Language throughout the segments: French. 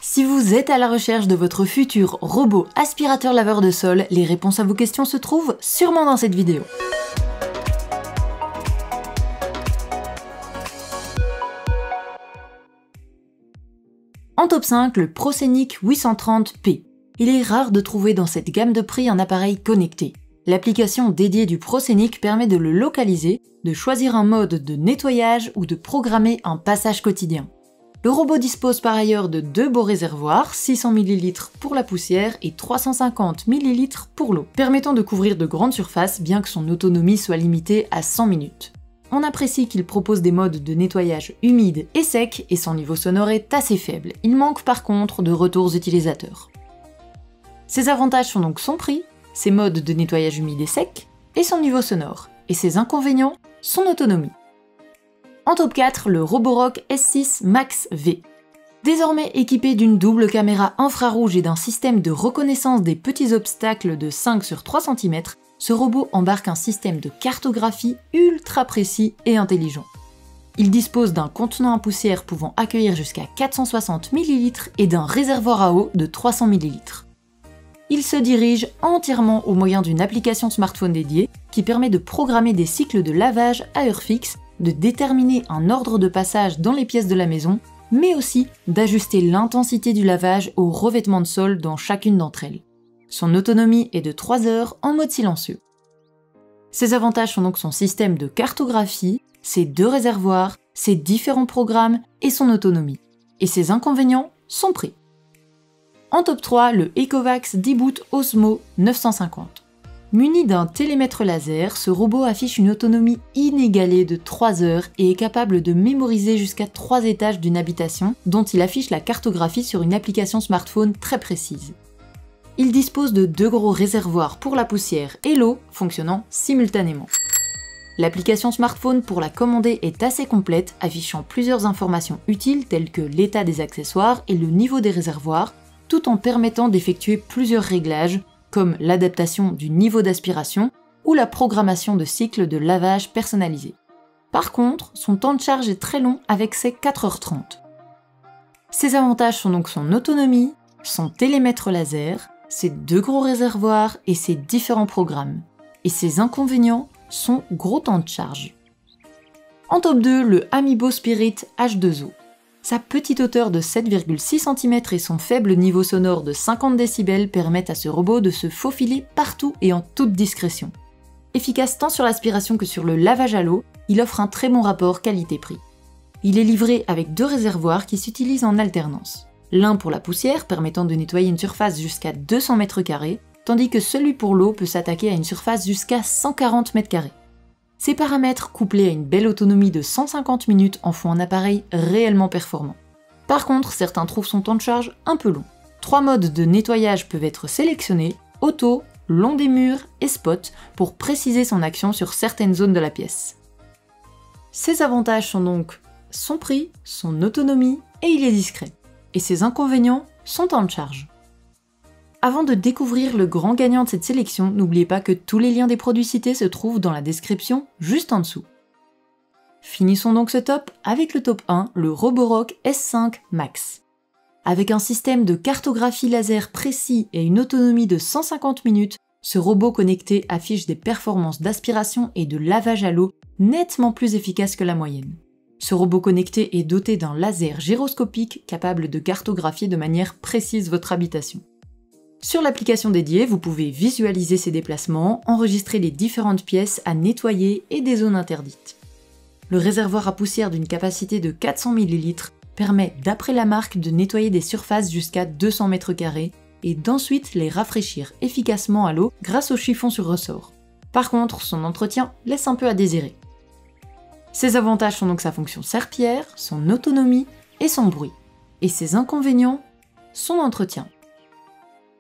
Si vous êtes à la recherche de votre futur robot aspirateur laveur de sol, les réponses à vos questions se trouvent sûrement dans cette vidéo. En top 5, le Proscenic 830P. Il est rare de trouver dans cette gamme de prix un appareil connecté. L'application dédiée du Proscenic permet de le localiser, de choisir un mode de nettoyage ou de programmer un passage quotidien. Le robot dispose par ailleurs de deux beaux réservoirs, 600 ml pour la poussière et 350 ml pour l'eau, permettant de couvrir de grandes surfaces bien que son autonomie soit limitée à 100 minutes. On apprécie qu'il propose des modes de nettoyage humide et sec et son niveau sonore est assez faible. Il manque par contre de retours utilisateurs. Ses avantages sont donc son prix, ses modes de nettoyage humide et sec et son niveau sonore, et ses inconvénients, son autonomie. En top 4, le Roborock S6 Max V. Désormais équipé d'une double caméra infrarouge et d'un système de reconnaissance des petits obstacles de 5 sur 3 cm, ce robot embarque un système de cartographie ultra précis et intelligent. Il dispose d'un contenant à poussière pouvant accueillir jusqu'à 460 ml et d'un réservoir à eau de 300 ml. Il se dirige entièrement au moyen d'une application smartphone dédiée qui permet de programmer des cycles de lavage à heure fixe, de déterminer un ordre de passage dans les pièces de la maison, mais aussi d'ajuster l'intensité du lavage au revêtement de sol dans chacune d'entre elles. Son autonomie est de 3 heures en mode silencieux. Ses avantages sont donc son système de cartographie, ses deux réservoirs, ses différents programmes et son autonomie. Et ses inconvénients, son prix. En top 3, le Ecovacs D-Boot Osmo 950. Muni d'un télémètre laser, ce robot affiche une autonomie inégalée de 3 heures et est capable de mémoriser jusqu'à 3 étages d'une habitation dont il affiche la cartographie sur une application smartphone très précise. Il dispose de deux gros réservoirs pour la poussière et l'eau fonctionnant simultanément. L'application smartphone pour la commander est assez complète, affichant plusieurs informations utiles telles que l'état des accessoires et le niveau des réservoirs, tout en permettant d'effectuer plusieurs réglages, comme l'adaptation du niveau d'aspiration ou la programmation de cycles de lavage personnalisés. Par contre, son temps de charge est très long avec ses 4h30. Ses avantages sont donc son autonomie, son télémètre laser, ses deux gros réservoirs et ses différents programmes. Et ses inconvénients, son gros temps de charge. En top 2, le Amiibo Spirit H2O. Sa petite hauteur de 7,6 cm et son faible niveau sonore de 50 décibels permettent à ce robot de se faufiler partout et en toute discrétion. Efficace tant sur l'aspiration que sur le lavage à l'eau, il offre un très bon rapport qualité-prix. Il est livré avec deux réservoirs qui s'utilisent en alternance. L'un pour la poussière, permettant de nettoyer une surface jusqu'à 200 m², tandis que celui pour l'eau peut s'attaquer à une surface jusqu'à 140 m². Ces paramètres, couplés à une belle autonomie de 150 minutes, en font un appareil réellement performant. Par contre, certains trouvent son temps de charge un peu long. 3 modes de nettoyage peuvent être sélectionnés, auto, long des murs et spot, pour préciser son action sur certaines zones de la pièce. Ses avantages sont donc son prix, son autonomie et il est discret. Et ses inconvénients, son temps de charge. Avant de découvrir le grand gagnant de cette sélection, n'oubliez pas que tous les liens des produits cités se trouvent dans la description juste en dessous. Finissons donc ce top avec le top 1, le Roborock S5 Max. Avec un système de cartographie laser précis et une autonomie de 150 minutes, ce robot connecté affiche des performances d'aspiration et de lavage à l'eau nettement plus efficaces que la moyenne. Ce robot connecté est doté d'un laser gyroscopique capable de cartographier de manière précise votre habitation. Sur l'application dédiée, vous pouvez visualiser ses déplacements, enregistrer les différentes pièces à nettoyer et des zones interdites. Le réservoir à poussière d'une capacité de 400 ml permet, d'après la marque, de nettoyer des surfaces jusqu'à 200 m² et d'ensuite les rafraîchir efficacement à l'eau grâce au chiffon sur ressort. Par contre, son entretien laisse un peu à désirer. Ses avantages sont donc sa fonction serpillière, son autonomie et son bruit. Et ses inconvénients, son entretien.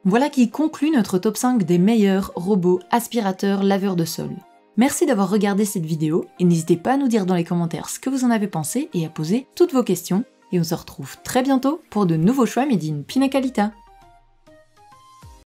Voilà qui conclut notre top 5 des meilleurs robots aspirateurs laveurs de sol. Merci d'avoir regardé cette vidéo et n'hésitez pas à nous dire dans les commentaires ce que vous en avez pensé et à poser toutes vos questions. Et on se retrouve très bientôt pour de nouveaux choix made in Pina Colada.